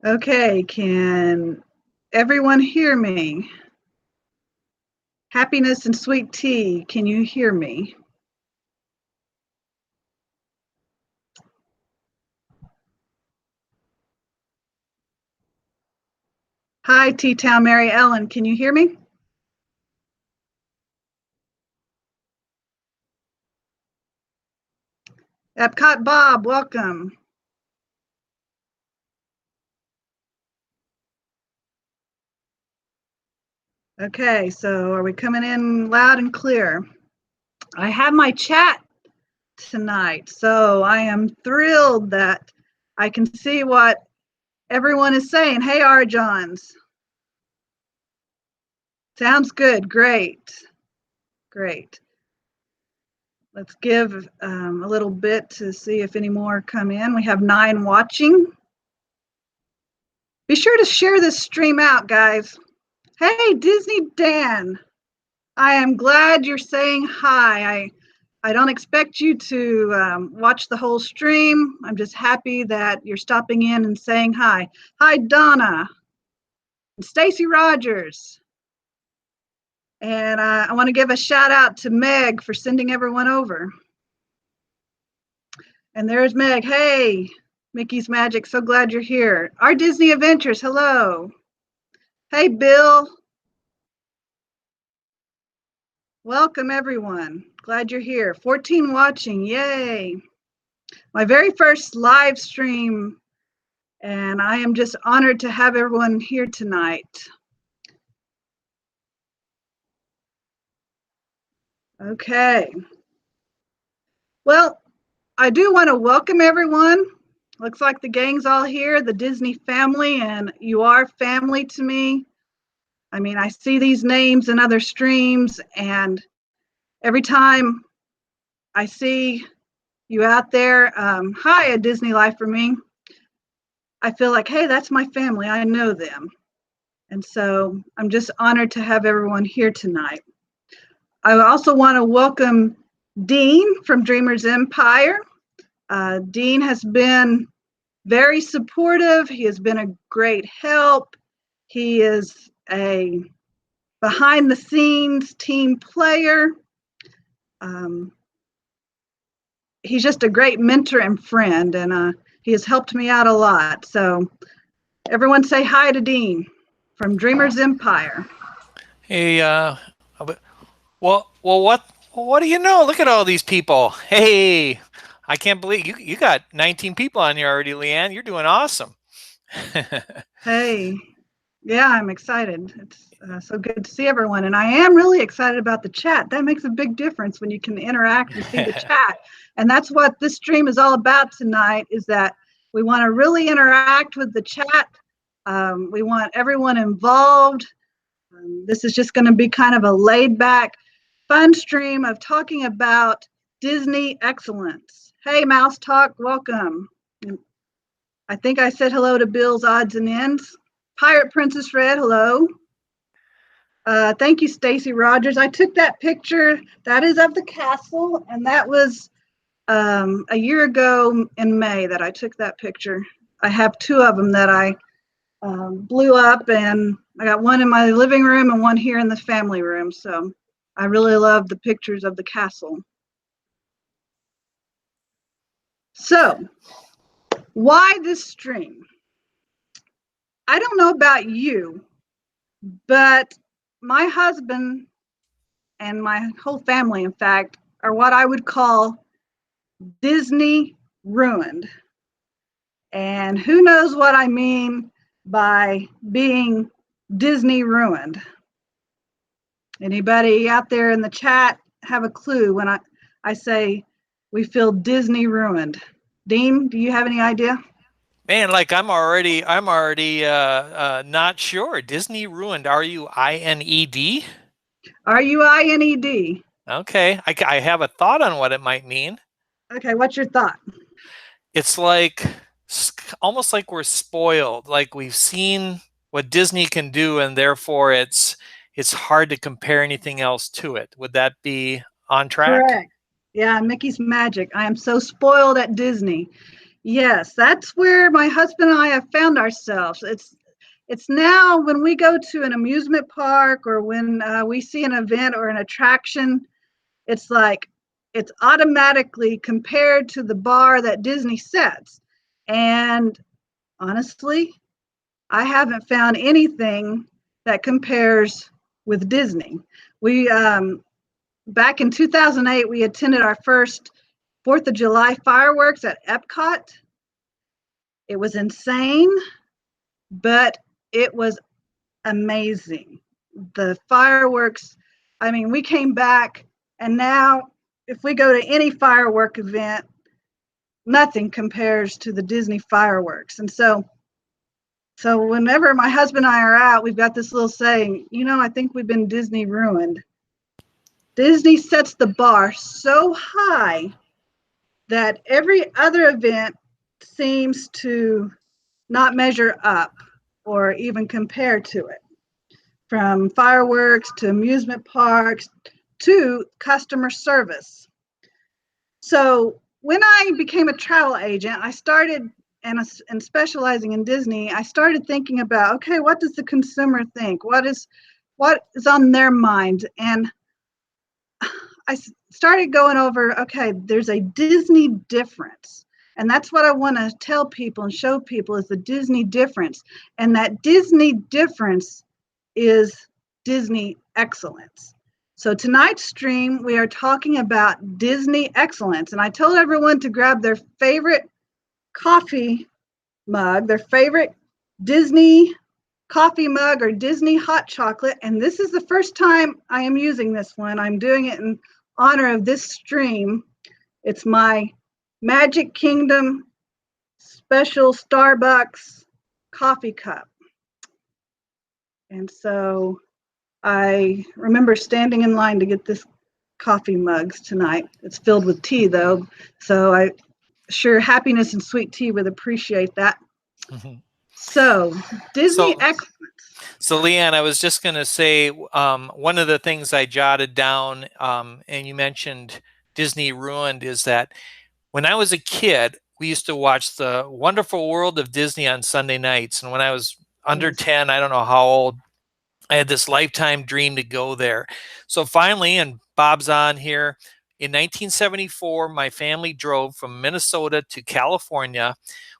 Okay, can everyone hear me? Happiness and sweet tea, can you hear me? Hi, T-Town Mary Ellen, can you hear me? Epcot Bob, welcome. Okay, so are we coming in loud and clear? I have my chat tonight, so I am thrilled that I can see what everyone is saying. Hey, Arjons. Sounds good, great, great. Let's give a little bit to see if any more come in. We have 9 watching. Be sure to share this stream out, guys. Hey, Disney Dan. I am glad you're saying hi. I don't expect you to watch the whole stream. I'm just happy that you're stopping in and saying hi. Hi, Donna and Stacy Rogers. And I want to give a shout out to Meg for sending everyone over. And there's Meg. Hey, Mickey's Magic. So glad you're here. Our Disney Adventures. Hello. Hey, Bill. Welcome, everyone. Glad you're here. 14 watching. Yay. My very first live stream. And I am just honored to have everyone here tonight. Okay. Well, I do want to welcome everyone. Looks like the gang's all here, the Disney family, and you are family to me. I mean, I see these names in other streams, and every time I see you out there, hi, a Disney Life for me, I feel like, hey, that's my family. I know them. And so I'm just honored to have everyone here tonight. I also want to welcome Dean from Dreamers Empire. Dean has been very supportive. He has been a great help. He is a behind the scenes team player. He's just a great mentor and friend, and he has helped me out a lot. So everyone say hi to Dean from Dreamers Empire. Hey, what do you know? Look at all these people. Hey, I can't believe you got 19 people on here already, Leanne. You're doing awesome. Hey, yeah, I'm excited. It's so good to see everyone. And I am really excited about the chat. That makes a big difference when you can interact and see the chat. And that's what this stream is all about tonight, is that we want to really interact with the chat. We want everyone involved. This is just going to be kind of a laid back, fun stream of talking about Disney excellence. Hey, Mouse Talk, welcome. I think I said hello to Bill's Odds and Ends. Pirate Princess Red, hello. Thank you, Stacy Rogers. I took that picture. That is of the castle, and that was a year ago in May that I took that picture. I have 2 of them that I blew up, and I got one in my living room and one here in the family room. So I really love the pictures of the castle. So why this stream? I don't know about you, but my husband and my whole family, in fact, are what I would call Disney ruined. And who knows what I mean by being Disney ruined? Anybody out there in the chat have a clue when I say we feel Disney ruined? Dean, do you have any idea? Man, like I'm already not sure. Disney ruined. RUINED? RUINED. Okay, I have a thought on what it might mean. Okay, what's your thought? It's like almost like we're spoiled. Like we've seen what Disney can do, and therefore it's hard to compare anything else to it. Would that be on track? Correct. Yeah, Mickey's Magic. I am so spoiled at Disney. Yes, that's where my husband and I have found ourselves. It's now when we go to an amusement park or when we see an event or an attraction, it's like it's automatically compared to the bar that Disney sets. And honestly, I haven't found anything that compares with Disney. We back in 2008, we attended our first 4th of July fireworks at Epcot. It was insane, but it was amazing. The fireworks, I mean, we came back, and now if we go to any firework event, nothing compares to the Disney fireworks. And so whenever my husband and I are out, we've got this little saying, I think we've been Disney ruined. Disney sets the bar so high that every other event seems to not measure up or even compare to it. From fireworks to amusement parks to customer service. So when I became a travel agent, I started and specializing in Disney, I started thinking about, okay, what does the consumer think? What is on their mind? And I started going over, okay, there's a Disney difference. And that's what I want to tell people and show people is the Disney difference. And that Disney difference is Disney excellence. So tonight's stream, we are talking about Disney excellence. And I told everyone to grab their favorite coffee mug, their favorite Disney coffee mug or Disney hot chocolate. And this is the first time I am using this one. I'm doing it in honor of this stream. It's my Magic Kingdom special Starbucks coffee cup. And so I remember standing in line to get this coffee mugs tonight. It's filled with tea though, so I sure happiness and sweet tea would appreciate that. Mm-hmm. So Disney excellence. So Leanne, I was just going to say one of the things I jotted down, and you mentioned Disney ruined, is that when I was a kid, we used to watch the Wonderful World of Disney on Sunday nights, and when I was under 10, I don't know how old, I had this lifetime dream to go there. So finally, and Bob's on here, in 1974, my family drove from Minnesota to California.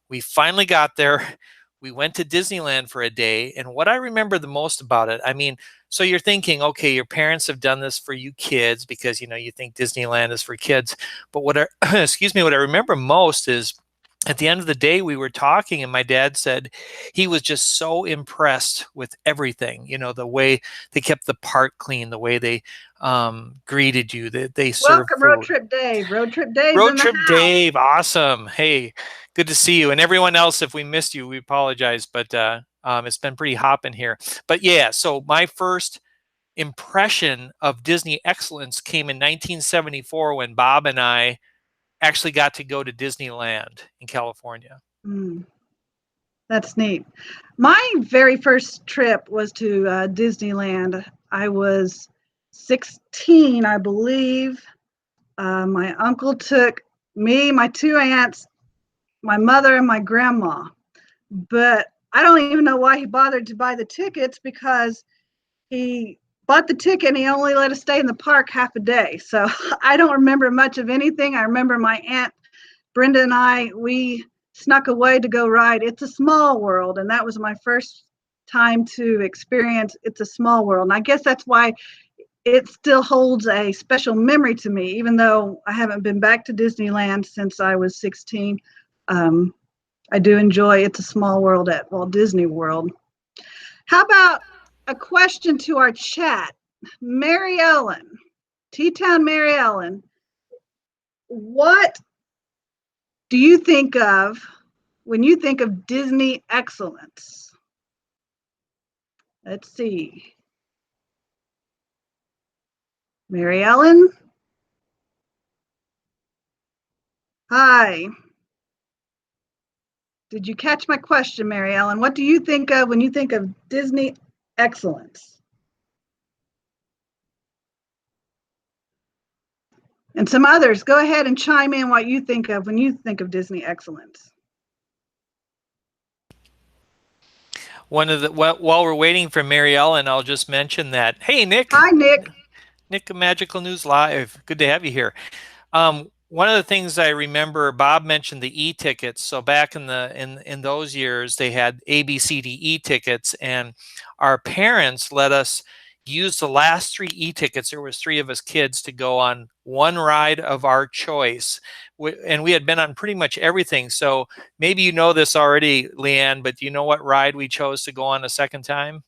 We finally got there. We went to Disneyland for a day. And what I remember the most about it, I mean, so you're thinking, okay, your parents have done this for you kids because, you think Disneyland is for kids. But what excuse me, what I remember most is at the end of the day, we were talking and my dad said he was just so impressed with everything, the way they kept the park clean, the way they greeted you, that they served Welcome, food. Road Trip Dave. Road Trip Dave. Road Trip Dave. Awesome. Hey, good to see you. And everyone else, if we missed you, we apologize, but it's been pretty hopping here. But yeah, so my first impression of Disney excellence came in 1974 when Bob and I actually got to go to Disneyland in California. That's neat. My very first trip was to Disneyland. I was 16, I believe. My uncle took me, my two aunts, my mother, and my grandma. But I don't even know why he bothered to buy the tickets because he bought the ticket and he only let us stay in the park half a day. So I don't remember much of anything. I remember my aunt Brenda and we snuck away to go ride It's a Small World, and that was my first time to experience It's a Small World. And I guess that's why it still holds a special memory to me, even though I haven't been back to Disneyland since I was 16. I do enjoy It's a Small World at Walt Disney World. How about a question to our chat? Mary Ellen, T-Town Mary Ellen, what do you think of when you think of Disney excellence? Let's see. Mary Ellen? Hi. Did you catch my question, Mary Ellen? What do you think of when you think of Disney excellence? And some others, go ahead and chime in what you think of when you think of Disney excellence. While we're waiting for Mary Ellen, I'll just mention that. Hey, Nick. Hi, Nick. Nick of Magical News Live. Good to have you here. One of the things I remember, Bob mentioned the e-tickets. So back in those years, they had ABCDE tickets, and our parents let us use the last three e-tickets. There was three of us kids to go on one ride of our choice, and we had been on pretty much everything. So maybe you know this already, Leanne, but do you know what ride we chose to go on a second time?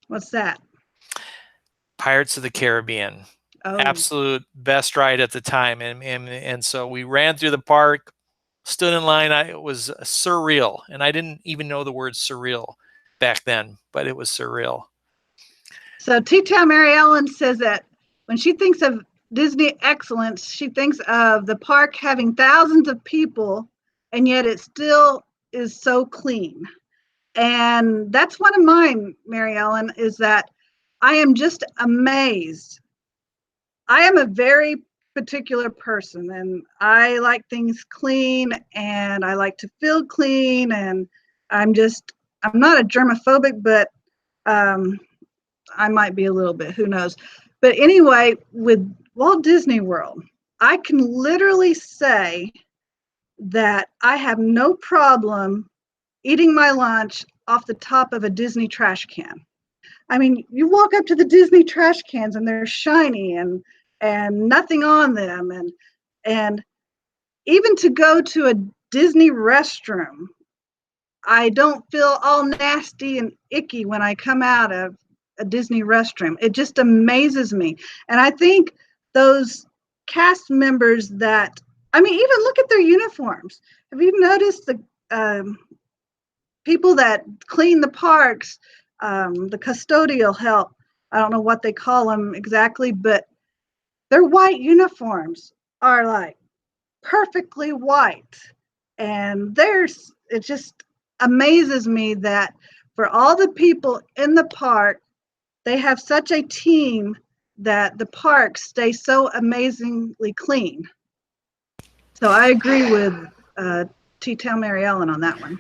What's that? Pirates of the Caribbean. Oh, Absolute best ride at the time, and so we ran through the park, stood in line. It was surreal, and I didn't even know the word surreal back then, but it was surreal. so T-Town Mary Ellen says that when she thinks of Disney excellence, she thinks of the park having thousands of people, and yet it still is so clean. And that's one of mine, Mary Ellen, is that I am just amazed. I am a very particular person, and I like things clean, and I like to feel clean, and I'm not a germophobic, but I might be a little bit, who knows. But anyway, with Walt Disney World, I can literally say that I have no problem eating my lunch off the top of a Disney trash can. I mean, you walk up to the Disney trash cans and they're shiny and nothing on them, and even to go to a Disney restroom, I don't feel all nasty and icky when I come out of a Disney restroom. It just amazes me. And I think those cast members that, I mean, even look at their uniforms. Have you noticed the people that clean the parks, the custodial help? I don't know what they call them exactly, but their white uniforms are like perfectly white. And it just amazes me that for all the people in the park, they have such a team that the park stays so amazingly clean. So I agree with T-Town Mary Ellen on that one.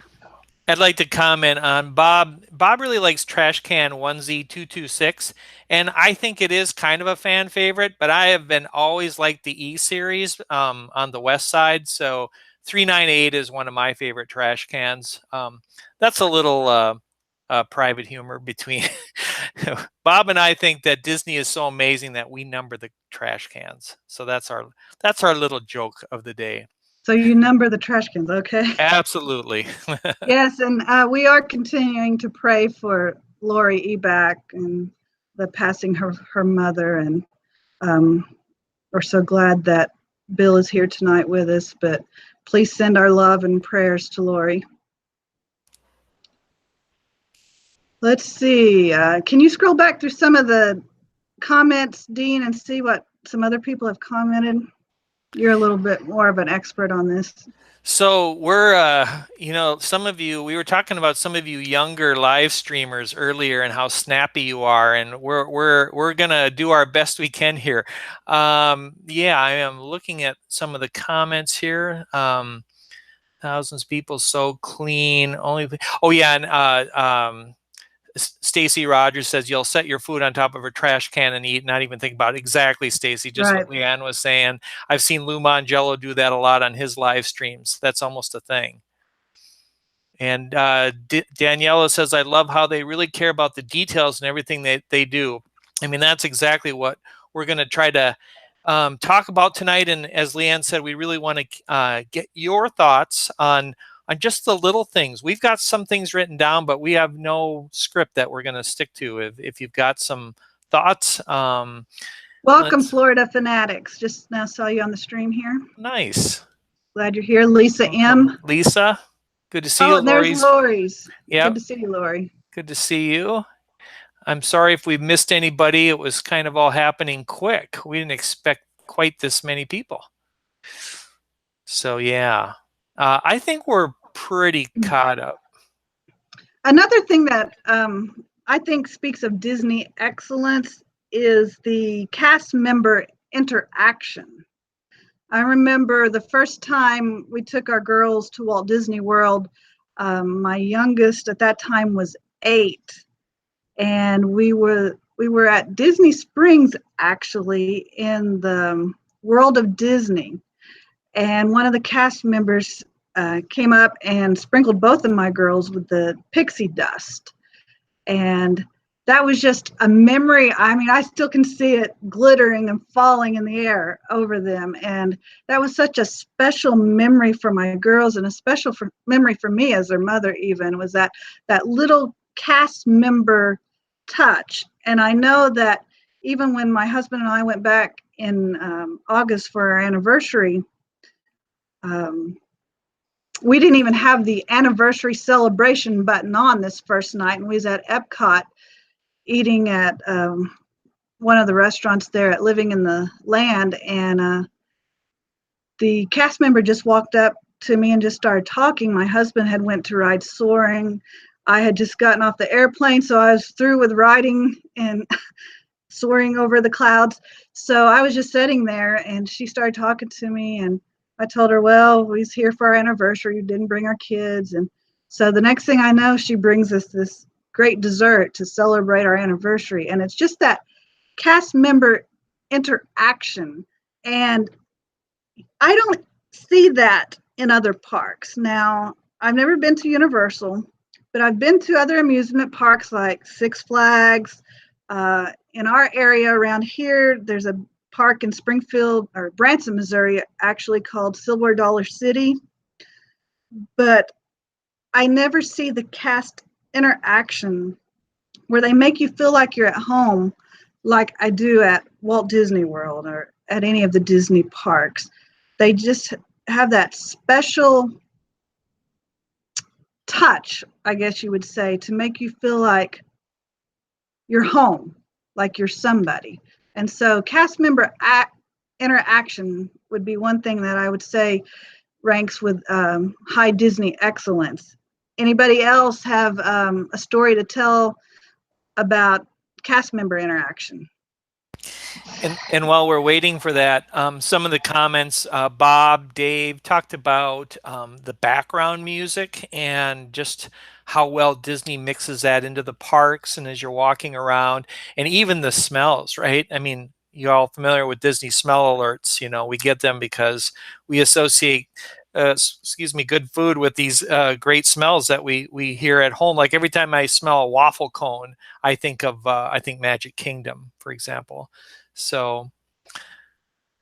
I'd like to comment on Bob. Bob really likes Trash Can 1Z226, and I think it is kind of a fan favorite, but I have been always liked the E series on the west side. So 398 is one of my favorite trash cans. That's a little private humor between Bob and I think that Disney is so amazing that we number the trash cans. So that's our little joke of the day. So you number the trash cans, okay? Absolutely. Yes, and we are continuing to pray for Lori Eback and the passing of her mother, and we're so glad that Bill is here tonight with us, but please send our love and prayers to Lori. Let's see, can you scroll back through some of the comments, Dean, and see what some other people have commented? You're a little bit more of an expert on this. So we're, some of you, we were talking about some of you younger live streamers earlier and how snappy you are, and we're gonna do our best we can here. Yeah, I am looking at some of the comments here. Thousands of people, so clean. Oh yeah, and Stacy Rogers says you'll set your food on top of a trash can and eat, not even think about it. Exactly, Stacy. Just Right. what Leanne was saying. I've seen Lou Mangello do that a lot on his live streams. That's almost a thing. And Daniela says, I love how they really care about the details and everything that they do. I mean, that's exactly what we're going to try to talk about tonight. And as Leanne said, we really want to get your thoughts on just the little things. We've got some things written down, but we have no script that we're going to stick to. If you've got some thoughts. Welcome, Florida Fanatics. Just now saw you on the stream here. Nice. Glad you're here. Lisa Welcome. M. Lisa, good to see you. Oh, and there's Lori's. Yeah. Good to see you, Lori. Good to see you. I'm sorry if we missed anybody. It was kind of all happening quick. We didn't expect quite this many people. So yeah, I think we're pretty caught up. Another thing that I think speaks of Disney excellence is the cast member interaction. I remember the first time we took our girls to Walt Disney World, My youngest at that time was 8, and we were at Disney Springs, actually, in the World of Disney. And one of the cast members came up and sprinkled both of my girls with the pixie dust. And that was just a memory. I mean, I still can see it glittering and falling in the air over them. And that was such a special memory for my girls, and a special memory for me as their mother, even, was that little cast member touch. And I know that even when my husband and I went back in August for our anniversary, um, we didn't even have the anniversary celebration button on this first night, and we was at Epcot eating at one of the restaurants there at Living in the Land, and the cast member just walked up to me and just started talking. My husband had went to ride Soaring. I had just gotten off the airplane, so I was through with riding and soaring over the clouds. So I was just sitting there, and she started talking to me, and I told her, well, we was here for our anniversary, we didn't bring our kids. And so the next thing I know, she brings us this great dessert to celebrate our anniversary. And it's just that cast member interaction. And I don't see that in other parks. Now, I've never been to Universal, but I've been to other amusement parks like Six Flags. In our area around here, there's a park in Springfield, or Branson, Missouri, actually, called Silver Dollar City. But I never see the cast interaction where they make you feel like you're at home, like I do at Walt Disney World or at any of the Disney parks. They just have that special touch, I guess you would say, to make you feel like you're home, like you're somebody. And so cast member interaction would be one thing that I would say ranks with high Disney excellence. Anybody else have a story to tell about cast member interaction? And while we're waiting for that, some of the comments, Bob, Dave talked about the background music and just how well Disney mixes that into the parks and as you're walking around, and even the smells, right? I mean, you all familiar with Disney smell alerts? You know, we get them because we associate, excuse me, good food with these great smells that we hear at home. Like every time I smell a waffle cone, I think of Magic Kingdom, for example. So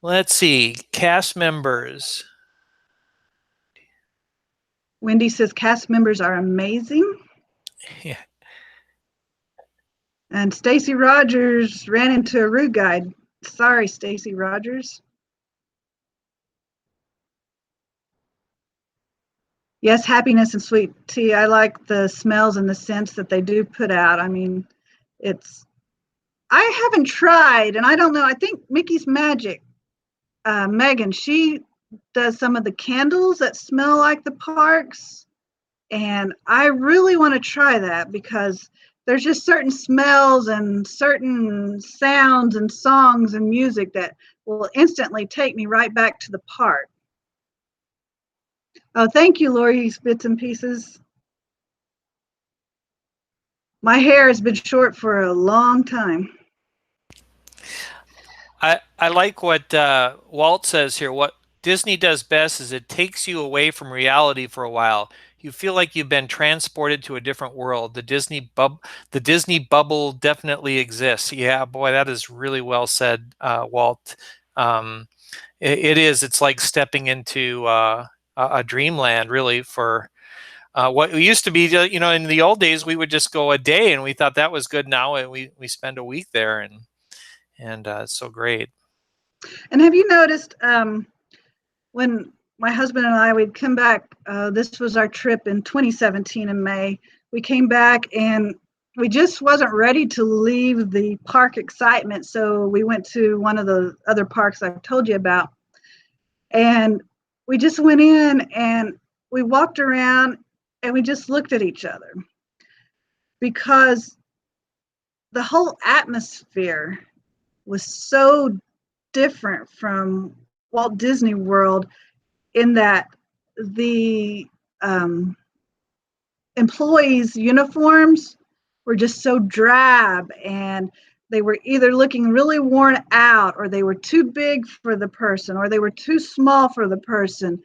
let's see, cast members. Wendy says cast members are amazing. Yeah. And Stacy Rogers ran into a rude guide. Sorry, Stacy Rogers. Yes, happiness and sweet tea. I like the smells and the scents that they do put out. I mean, I haven't tried, and I don't know. I think Mickey's Magic, Megan, she does some of the candles that smell like the parks. And I really want to try that because there's just certain smells and certain sounds and songs and music that will instantly take me right back to the park. Oh, thank you, Lori Bits and Pieces. My hair has been short for a long time. I like what Walt says here. What Disney does best is it takes you away from reality for a while. You feel like you've been transported to a different world. The Disney bubble definitely exists. Yeah, boy, that is really well said, Walt. Um, it is. It's like stepping into a dreamland, really, for what used to be. You know, in the old days, we would just go a day, and we thought that was good. Now we spend a week there, and it's so great. And have you noticed when my husband and I, we'd come back, this was our trip in 2017 in May, we came back and we just wasn't ready to leave the park excitement. So we went to one of the other parks I've told you about. And we just went in and we walked around and we just looked at each other because the whole atmosphere was so different from Walt Disney World, in that the employees' uniforms were just so drab, and they were either looking really worn out, or they were too big for the person, or they were too small for the person,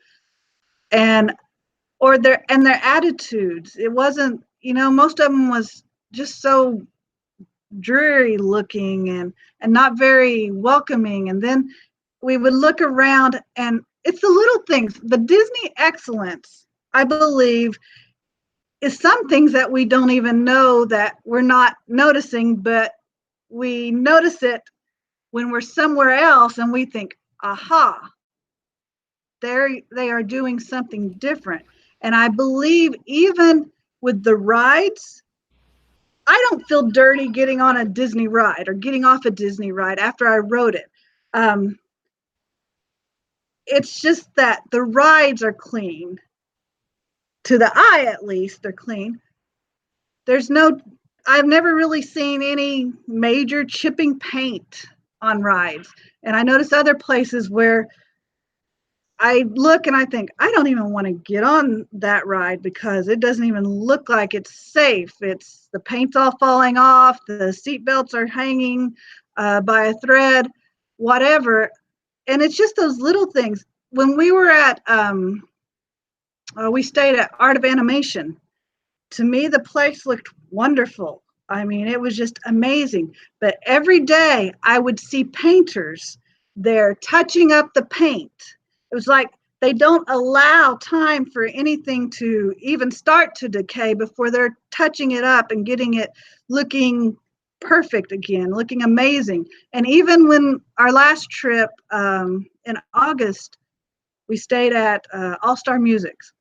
and their attitudes. It wasn't, most of them was just so dreary looking, and not very welcoming. And then we would look around, and it's the little things. The Disney excellence, I believe, is some things that we don't even know that we're not noticing, but we notice it when we're somewhere else and we think, aha, they are doing something different. And I believe even with the rides, I don't feel dirty getting on a Disney ride or getting off a Disney ride after I rode it. Um, it's just that the rides are clean. To the eye, at least, they're clean. There's no, I've never really seen any major chipping paint on rides. And I notice other places where I look and I think, I don't even want to get on that ride because it doesn't even look like it's safe. It's the paint's all falling off, the seat belts are hanging by a thread, whatever. And it's just those little things. When we were at, we stayed at Art of Animation. To me, the place looked wonderful. I mean, it was just amazing. But every day I would see painters there touching up the paint. It was like they don't allow time for anything to even start to decay before they're touching it up and getting it looking perfect again, looking amazing. And even when our last trip in August, we stayed at All Star Music's.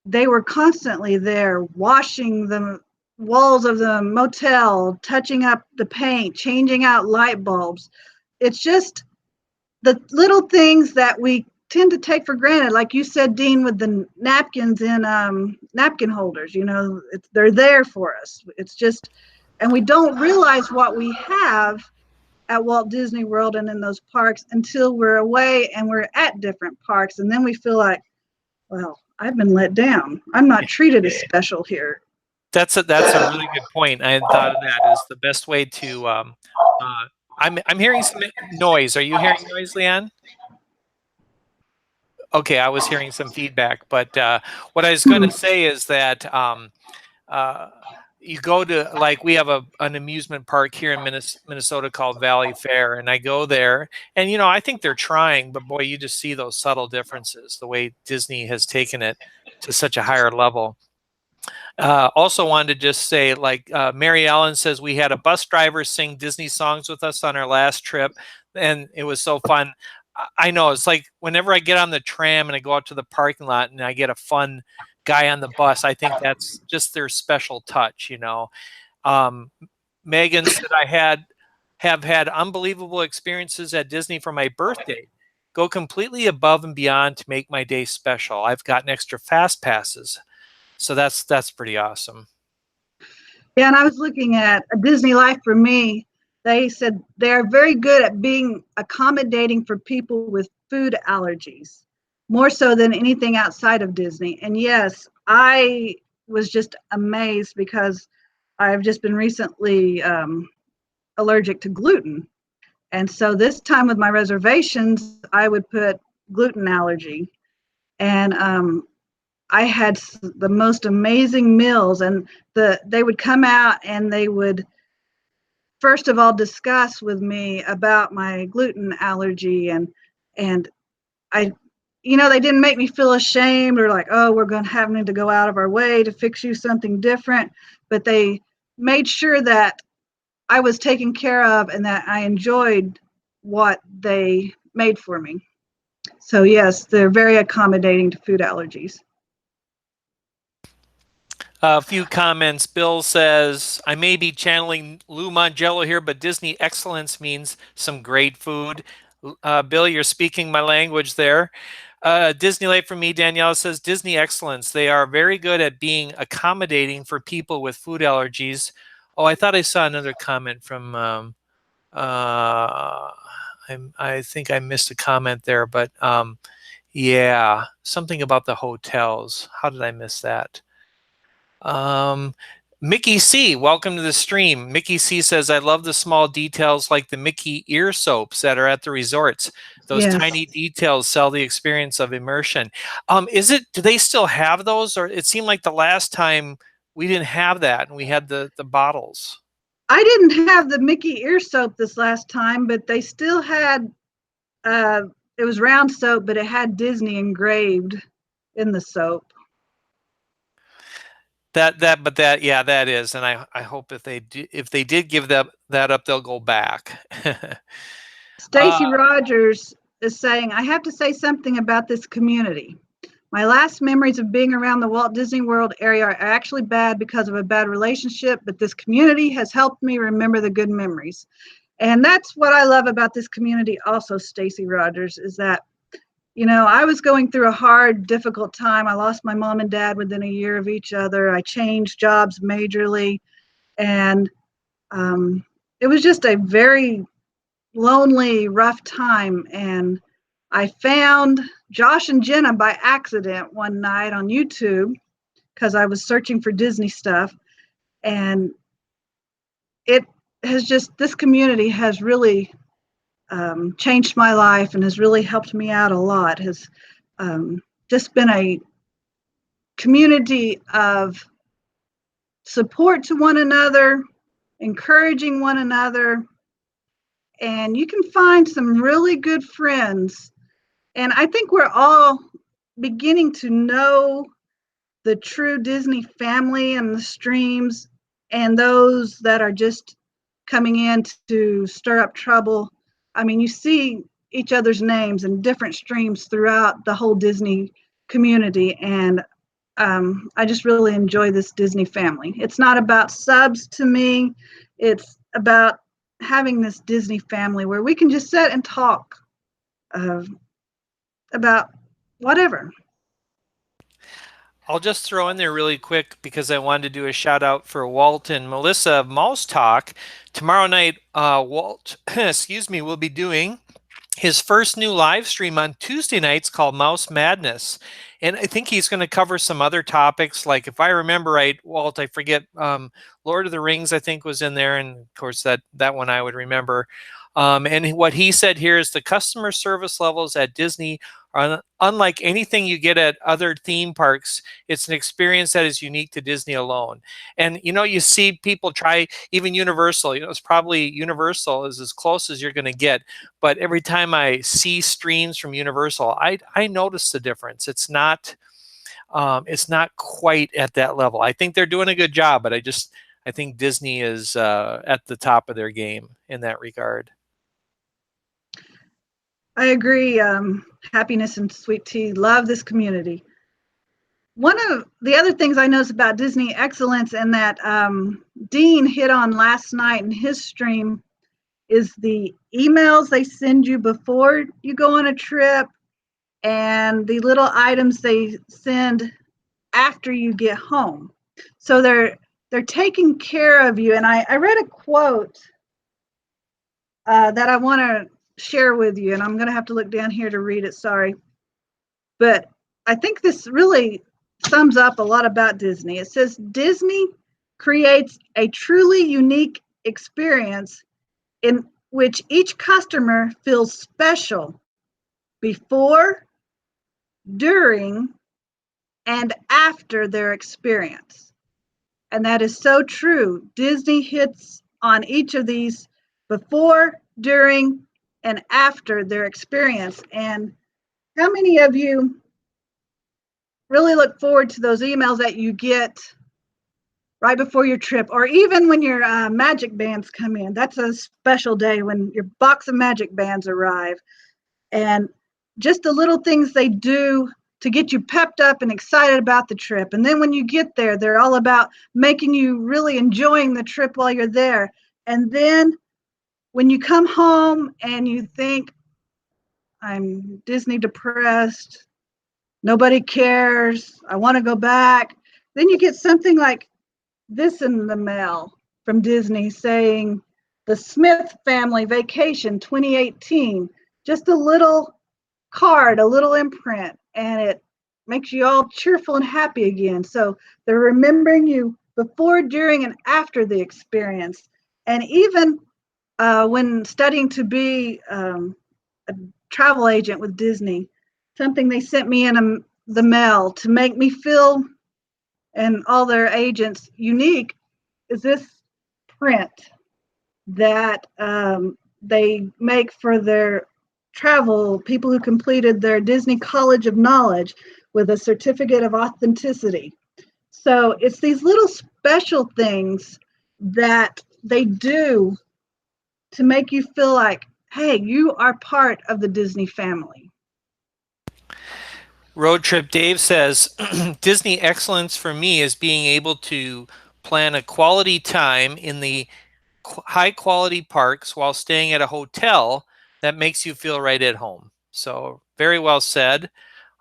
They were constantly there washing the walls of the motel, touching up the paint, changing out light bulbs. It's just the little things that we tend to take for granted. Like you said, Dean, with the napkins in napkin holders, they're there for us. It's just, and we don't realize what we have at Walt Disney World and in those parks until we're away and we're at different parks. And then we feel like, well, I've been let down. I'm not treated as special here. That's a really good point. I hadn't thought of that as the best way to. I'm hearing some noise. Are you hearing noise, Leanne? Okay, I was hearing some feedback, but what I was going to say is that you go to, like, we have an amusement park here in Minnesota called Valley Fair, and I go there, and I think they're trying, but boy, you just see those subtle differences, the way Disney has taken it to such a higher level. Also wanted to just say, like, Mary Ellen says, we had a bus driver sing Disney songs with us on our last trip, and it was so fun. I know, it's like whenever I get on the tram and I go out to the parking lot and I get a fun guy on the bus, I think that's just their special touch. Megan said, have had unbelievable experiences at Disney for my birthday. Go completely above and beyond to make my day special. I've gotten extra fast passes. So that's pretty awesome. Yeah, and I was looking at a Disney Life for Me. They said they're very good at being accommodating for people with food allergies, more so than anything outside of Disney. And yes, I was just amazed because I've just been recently allergic to gluten. And so this time with my reservations, I would put gluten allergy. And I had the most amazing meals, and they would come out and they would first of all discuss with me about my gluten allergy, and I, they didn't make me feel ashamed or like, oh, we're going to having to go out of our way to fix you something different, but they made sure that I was taken care of and that I enjoyed what they made for me. So yes, they're very accommodating to food allergies. A few comments. Bill says, I may be channeling Lou Mangello here, but Disney excellence means some great food. Bill, you're speaking my language there. Disney Life for Me, Danielle says, Disney excellence. They are very good at being accommodating for people with food allergies. Oh, I thought I saw another comment from, I think I missed a comment there, but yeah, something about the hotels. How did I miss that? Mickey C, welcome to the stream. Mickey C says, I love the small details like the Mickey ear soaps that are at the resorts. Those Yes. tiny details sell the experience of immersion. Do they still have those? Or it seemed like the last time we didn't have that and we had the bottles. I didn't have the Mickey ear soap this last time, but they still had, it was round soap, but it had Disney engraved in the soap. Yeah, that is, and I hope if they did give that up, they'll go back. Stacy Rogers is saying, I have to say something about this community. My last memories of being around the Walt Disney World area are actually bad because of a bad relationship, but this community has helped me remember the good memories. And that's what I love about this community also, Stacy Rogers, is that, you know, I was going through a hard, difficult time. I lost my mom and dad within a year of each other. I changed jobs majorly. And it was just a very lonely, rough time. And I found Josh and Jenna by accident one night on YouTube because I was searching for Disney stuff. And it has just, this community has really changed my life and has really helped me out a lot. Has just been a community of support to one another, encouraging one another, and you can find some really good friends. And I think we're all beginning to know the true Disney family and the streams and those that are just coming in to stir up trouble. I mean, you see each other's names in different streams throughout the whole Disney community. And I just really enjoy this Disney family. It's not about subs to me. It's about having this Disney family where we can just sit and talk about whatever. I'll just throw in there really quick because I wanted to do a shout out for Walt and Melissa of Mouse Talk. Tomorrow night, Walt, excuse me, will be doing his first new live stream on Tuesday nights called Mouse Madness. And I think he's going to cover some other topics. Like, if I remember right, Walt, I forget, Lord of the Rings, I think, was in there. And of course, that one I would remember. And what he said here is the customer service levels at Disney are unlike anything you get at other theme parks. It's an experience that is unique to Disney alone. And, you know, you see people try, even Universal, you know, it's probably Universal is as close as you're going to get. But every time I see streams from Universal, I notice the difference. It's not quite at that level. I think they're doing a good job, but I think Disney is at the top of their game in that regard. I agree. Happiness and Sweet Tea love this community. One of the other things I noticed about Disney Excellence and that Dean hit on last night in his stream is the emails they send you before you go on a trip and the little items they send after you get home. So they're taking care of you. And I read a quote that I want to share with you, and I'm going to have to look down here to read it, sorry. But I think this really sums up a lot about Disney. It says, Disney creates a truly unique experience in which each customer feels special before, during, and after their experience. And that is so true. Disney hits on each of these before, during, and after their experience. And how many of you really look forward to those emails that you get right before your trip, or even when your magic bands come in? That's a special day when your box of magic bands arrive. And just the little things they do to get you pepped up and excited about the trip. And then when you get there, they're all about making you really enjoying the trip while you're there. And then when you come home and you think, I'm Disney depressed, nobody cares, I want to go back, then you get something like this in the mail from Disney saying, the Smith Family Vacation 2018, just a little card, a little imprint, and it makes you all cheerful and happy again. So they're remembering you before, during, and after the experience. And even when studying to be a travel agent with Disney, something they sent me in the mail to make me feel and all their agents unique is this print that they make for their travel people who completed their Disney College of Knowledge with a certificate of authenticity. So it's these little special things that they do to make you feel like, hey, you are part of the Disney family. Road Trip Dave says, Disney excellence for me is being able to plan a quality time in the high quality parks while staying at a hotel that makes you feel right at home. So very well said.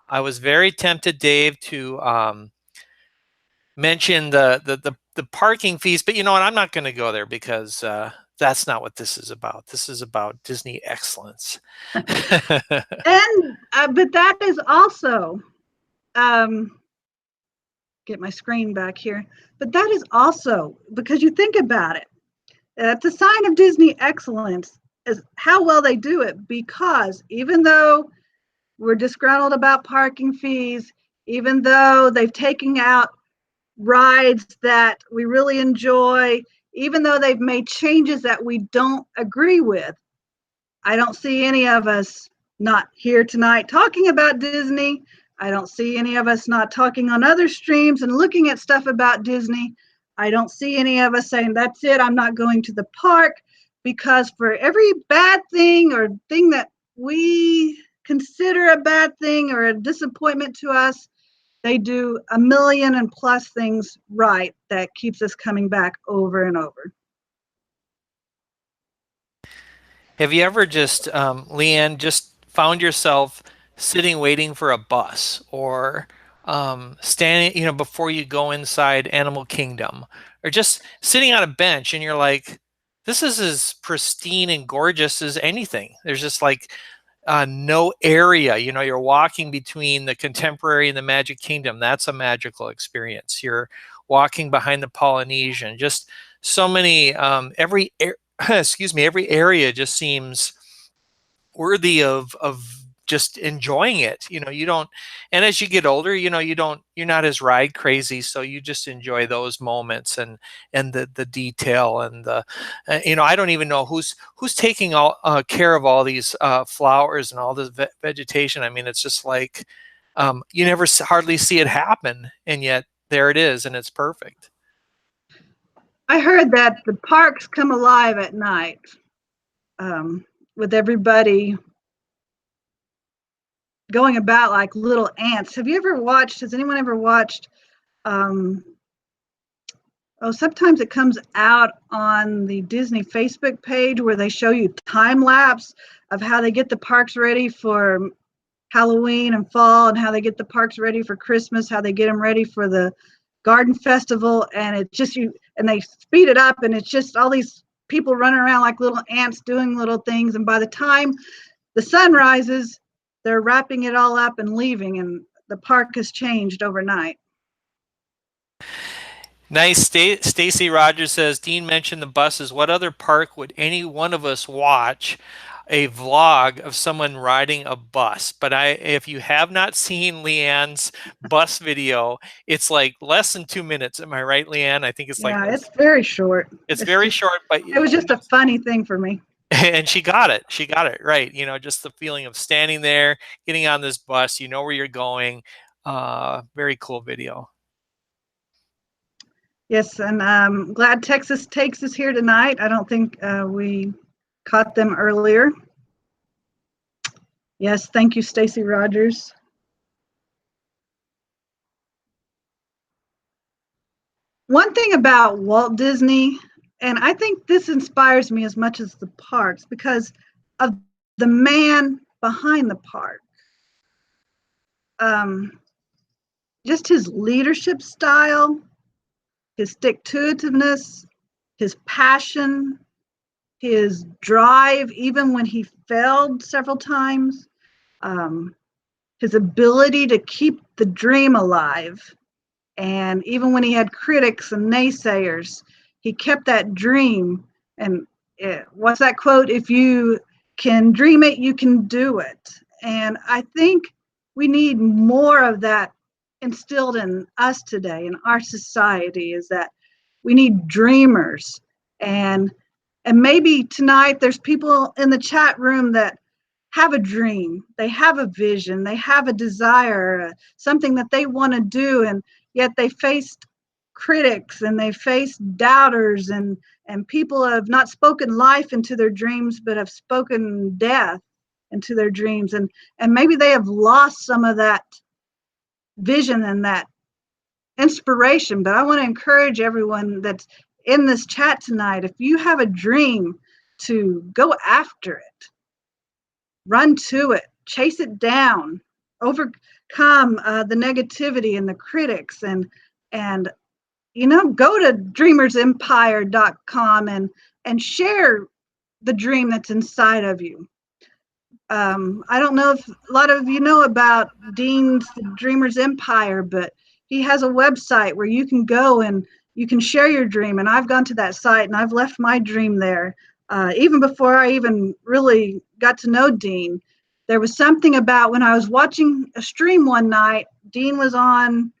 I was very tempted, Dave, to mention the parking fees, but you know what? I'm not going to go there because that's not what this is about. This is about Disney excellence. And but that is also get my screen back here. But that is also because you think about it, it's a sign of Disney excellence is how well they do it. Because even though we're disgruntled about parking fees, even though they've taken out rides that we really enjoy, even though they've made changes that we don't agree with, I don't see any of us not here tonight talking about Disney. I don't see any of us not talking on other streams and looking at stuff about Disney. I don't see any of us saying, that's it, I'm not going to the park. Because for every bad thing or thing that we consider a bad thing or a disappointment to us, they do a million and plus things right that keeps us coming back over and over. Have you ever just, Leanne, just found yourself sitting waiting for a bus or standing, you know, before you go inside Animal Kingdom or just sitting on a bench and you're like, this is as pristine and gorgeous as anything. There's just like no area, you know, you're walking between the Contemporary and the Magic Kingdom. That's a magical experience. You're walking behind the Polynesian, just so many, excuse me, every area just seems worthy of just enjoying it. You know, you don't, and as you get older, you know, you're not as ride crazy, so you just enjoy those moments and the detail and the, you know, I don't even know who's taking all care of all these flowers and all this vegetation. I mean, it's just like you never hardly see it happen, and yet there it is, and it's perfect. I heard that the parks come alive at night with everybody going about like little ants. Have you ever watched, has anyone ever watched, sometimes it comes out on the Disney Facebook page where they show you time lapse of how they get the parks ready for Halloween and fall and how they get the parks ready for Christmas, how they get them ready for the garden festival. And it's just and they speed it up and it's just all these people running around like little ants doing little things. And by the time the sun rises, they're wrapping it all up and leaving, and the park has changed overnight. Nice. Stacy Rogers says, Dean mentioned the buses. What other park would any one of us watch a vlog of someone riding a bus? But if you have not seen Leanne's bus video, it's like less than 2 minutes. Am I right, Leanne? I think it's like It's very short. It's very short, but it was just a funny thing for me. And she got it. She got it right. You know, just the feeling of standing there, getting on this bus. You know where you're going. Very cool video. Yes, and I'm glad Texas Takes is here tonight. I don't think we caught them earlier. Yes, thank you, Stacy Rogers. One thing about Walt Disney, and I think this inspires me as much as the parks because of the man behind the park. Just his leadership style, his stick-to-itiveness, his passion, his drive, even when he failed several times, his ability to keep the dream alive. And even when he had critics and naysayers, he kept that dream. And what's that quote? If you can dream it, you can do it. And I think we need more of that instilled in us today in our society, is that we need dreamers. And maybe tonight there's people in the chat room that have a dream, they have a vision, they have a desire, something that they want to do, and yet they faced critics and they faced doubters, and people have not spoken life into their dreams but have spoken death into their dreams, and maybe they have lost some of that vision and that inspiration. But I want to encourage everyone that's in this chat tonight, if you have a dream, to go after it, run to it, chase it down, overcome the negativity and the critics, and go to dreamersempire.com and share the dream that's inside of you. I don't know if a lot of you know about Dean's Dreamers Empire, but he has a website where you can go and you can share your dream. And I've gone to that site and I've left my dream there. Even before I even really got to know Dean, there was something about when I was watching a stream one night, Dean was on,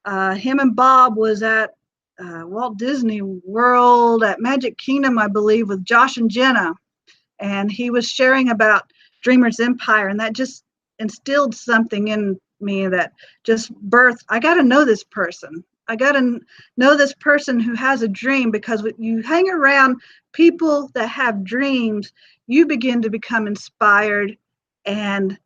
him and Bob was at Walt Disney World at Magic Kingdom, I believe, with Josh and Jenna. And he was sharing about Dreamers Empire, and that just instilled something in me that just birthed, I got to know this person. I got to know this person who has a dream, because when you hang around people that have dreams, you begin to become inspired, and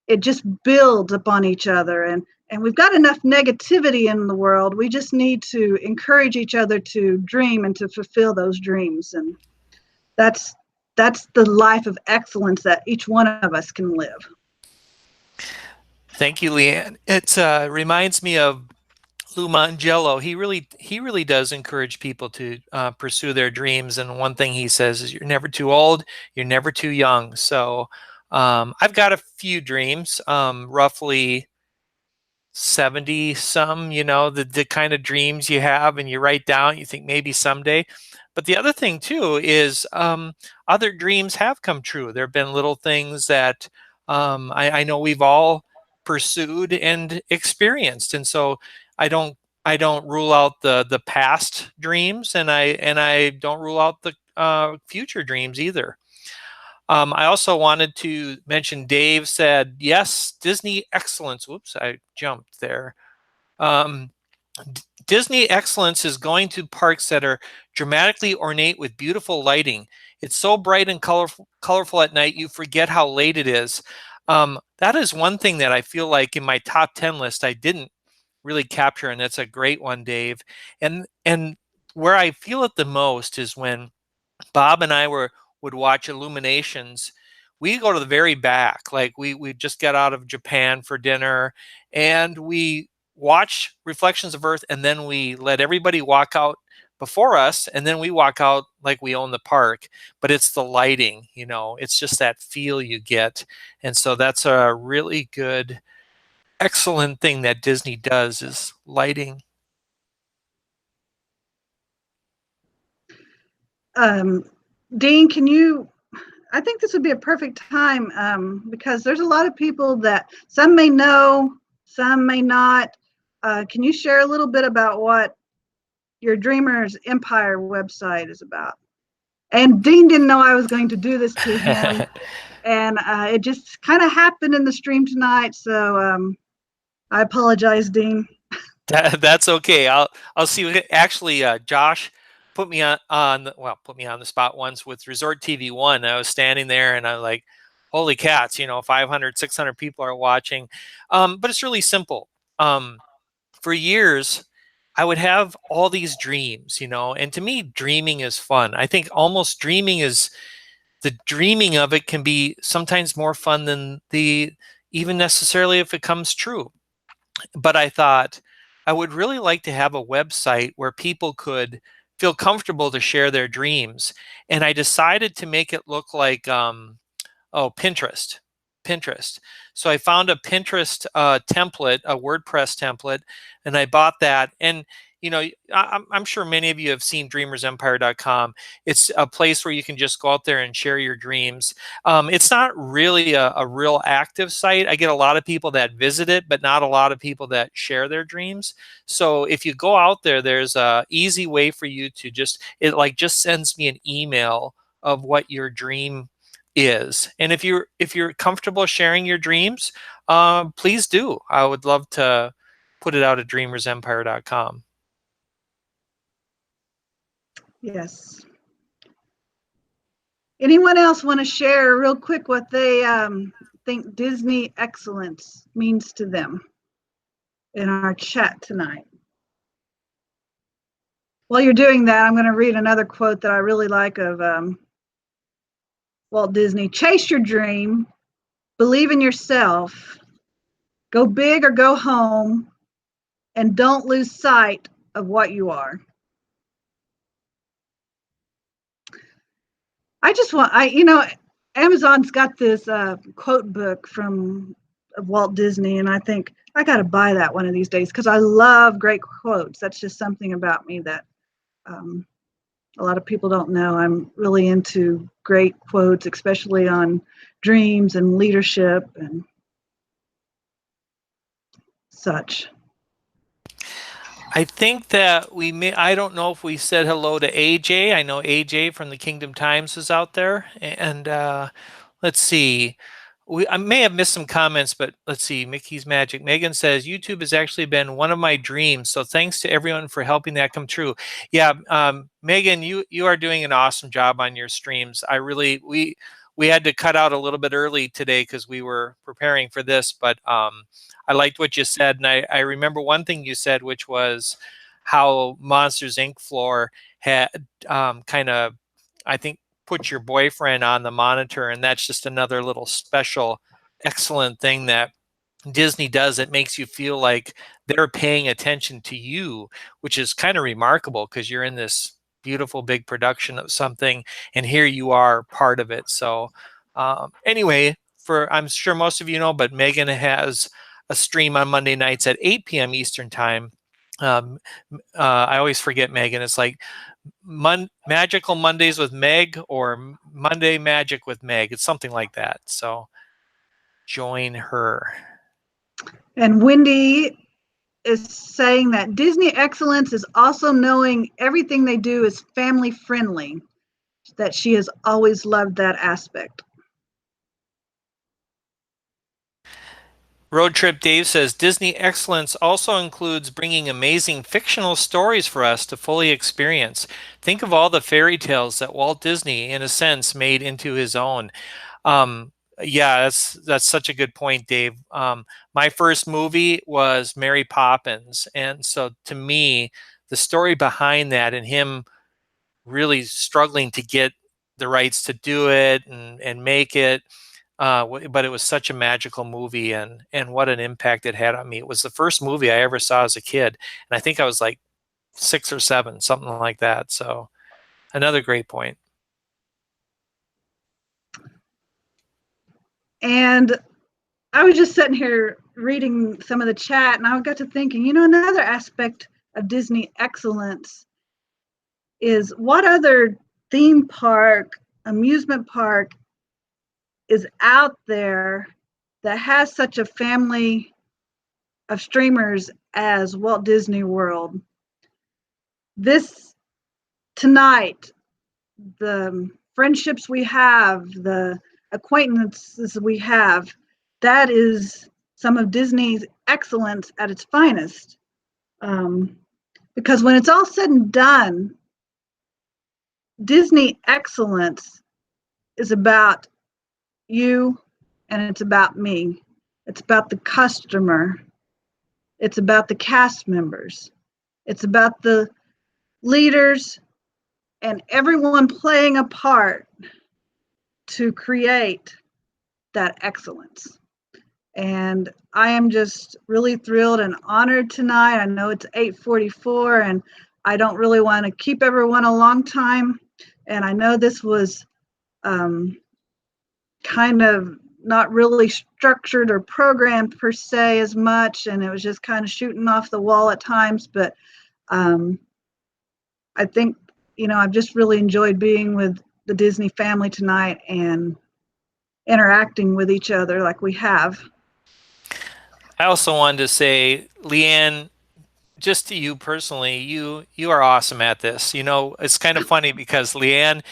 it just builds upon each other. And we've got enough negativity in the world. We just need to encourage each other to dream and to fulfill those dreams. And that's the life of excellence that each one of us can live. Thank you, Leanne. It reminds me of Lou Mangello. He really does encourage people to pursue their dreams. And one thing he says is, "You're never too old. You're never too young." So I've got a few dreams, roughly 70 some, the kind of dreams you have and you write down, you think maybe someday. But the other thing too is other dreams have come true. There have been little things that I know we've all pursued and experienced. And so I don't rule out the past dreams, and I don't rule out the future dreams either. I also wanted to mention, Dave said, yes, Disney excellence. Whoops, I jumped there. Disney excellence is going to parks that are dramatically ornate with beautiful lighting. It's so bright and colorful at night, you forget how late it is. That is one thing that I feel like in my top 10 list, I didn't really capture, and that's a great one, Dave. And where I feel it the most is when Bob and I would watch Illuminations. We go to the very back, like we just got out of Japan for dinner, and we watch Reflections of Earth, and then we let everybody walk out before us, and then we walk out like we own the park. But it's the lighting, it's just that feel you get. And so that's a really good, excellent thing that Disney does, is lighting. Dean, I think this would be a perfect time, because there's a lot of people that some may know, some may not. Can you share a little bit about what your Dreamers Empire website is about? And Dean didn't know I was going to do this to him. And it just kind of happened in the stream tonight. So I apologize, Dean. That's okay. I'll see. Actually, Josh put me on the spot once with Resort TV 1. I was standing there and I was like, holy cats, 500, 600 people are watching. But it's really simple. For years, I would have all these dreams, and to me, dreaming is fun. I think almost the dreaming of it can be sometimes more fun than even necessarily if it comes true. But I thought I would really like to have a website where people could feel comfortable to share their dreams. And I decided to make it look like, Pinterest. Pinterest. So I found a Pinterest template, a WordPress template, and I bought that. And you know, I'm sure many of you have seen dreamersempire.com. It's a place where you can just go out there and share your dreams. It's not really a real active site. I get a lot of people that visit it, but not a lot of people that share their dreams. So if you go out there, there's a easy way for you to it like just sends me an email of what your dream is. And if you're comfortable sharing your dreams, please do. I would love to put it out at dreamersempire.com. Yes. Anyone else want to share real quick what they think Disney excellence means to them in our chat tonight? While you're doing that, I'm going to read another quote that I really like of Walt Disney. Chase your dream, believe in yourself, go big or go home, and don't lose sight of what you are. Amazon's got this quote book of Walt Disney, and I think I got to buy that one of these days because I love great quotes. That's just something about me that a lot of people don't know. I'm really into great quotes, especially on dreams and leadership and such. I think that I don't know if we said hello to AJ. I know AJ from the Kingdom Times is out there. And let's see. I may have missed some comments, but let's see. Mickey's Magic. Megan says, YouTube has actually been one of my dreams. So thanks to everyone for helping that come true. Yeah, Megan, you are doing an awesome job on your streams. We had to cut out a little bit early today because we were preparing for this, but I liked what you said. And I remember one thing you said, which was how Monsters Inc. floor had kind of, I think, put your boyfriend on the monitor. And that's just another little special, excellent thing that Disney does. It makes you feel like they're paying attention to you, which is kind of remarkable because you're in this beautiful big production of something, and here you are part of it. So anyway, I'm sure most of you know, but Megan has a stream on Monday nights at 8 p.m. Eastern time. I always forget Megan. It's like Magical Mondays with Meg or Monday Magic with Meg. It's something like that. So join her. And Wendy is saying that Disney excellence is also knowing everything they do is family friendly, that she has always loved that aspect. Road Trip Dave says Disney excellence also includes bringing amazing fictional stories for us to fully experience. Think of all the fairy tales that Walt Disney, in a sense, made into his own. Yeah, that's such a good point, Dave. My first movie was Mary Poppins, and so to me, the story behind that and him really struggling to get the rights to do it and make it. But it was such a magical movie, and what an impact it had on me. It was the first movie I ever saw as a kid, and I think I was like 6 or 7, something like that. So another great point. And I was just sitting here reading some of the chat, and I got to thinking, another aspect of Disney excellence is what other theme park, amusement park is out there that has such a family of streamers as Walt Disney World. This tonight, the friendships we have, the acquaintances we have, that is some of Disney's excellence at its finest. Because when it's all said and done, Disney excellence is about you and it's about me. It's about the customer. It's about the cast members. It's about the leaders and everyone playing a part to create that excellence. And I am just really thrilled and honored tonight. I know it's 8:44 and I don't really want to keep everyone a long time. And I know this was kind of not really structured or programmed per se as much, and it was just kind of shooting off the wall at times. But I think, I've just really enjoyed being with the Disney family tonight and interacting with each other like we have. I also wanted to say, Leanne, just to you personally, you are awesome at this. It's kind of funny because Leanne,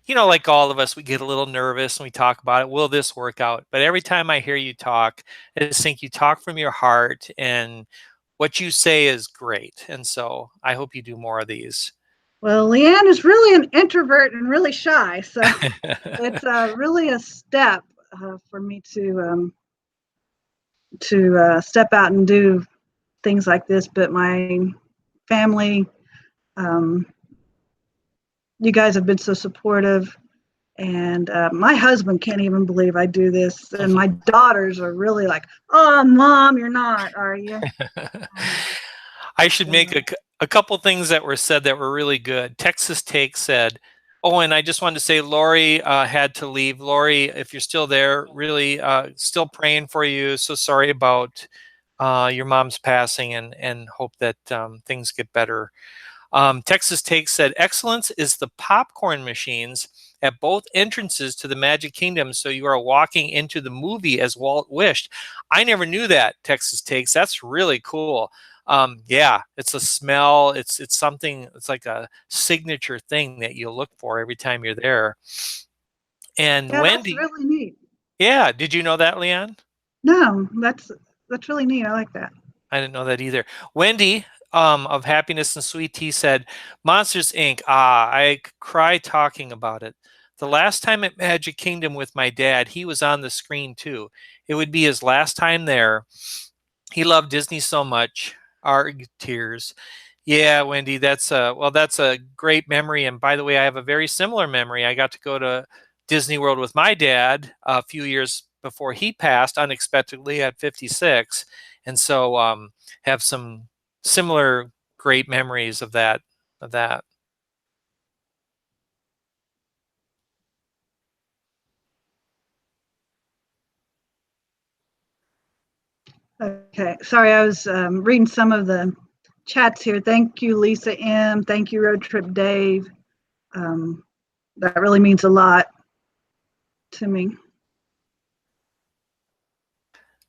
like all of us, we get a little nervous and we talk about it. Will this work out? But every time I hear you talk, I just think you talk from your heart and what you say is great. And so I hope you do more of these. Well, Leanne is really an introvert and really shy, so it's really a step for me to step out and do things like this. But my family, um, you guys have been so supportive, and my husband can't even believe I do this, and my daughters are really like, "Oh, Mom, you're not, are you?" I should make a couple things that were said that were really good. Texas Take said, oh, and I just wanted to say Lori had to leave. Lori, if you're still there, really still praying for you. So sorry about your mom's passing, and hope that things get better. Texas Take said, excellence is the popcorn machines at both entrances to the Magic Kingdom, so you are walking into the movie as Walt wished. I never knew that, Texas Takes. That's really cool. Yeah, it's a smell. It's something. It's like a signature thing that you look for every time you're there. And Yeah, that's Wendy, really neat. yeah, did you know that, Leanne? No, that's really neat. I like that. I didn't know that either. Wendy of Happiness and Sweet Tea said, Monsters Inc. I cry talking about it. The last time at Magic Kingdom with my dad, he was on the screen too. It would be his last time there. He loved Disney so much. Our tears. Yeah, Wendy, that's a great memory. And by the way, I have a very similar memory. I got to go to Disney World with my dad a few years before he passed unexpectedly at 56, and so have some similar great memories of that. Of that. Okay, sorry, I was reading some of the chats here. Thank you, Lisa M. Thank you, Road Trip Dave. That really means a lot to me.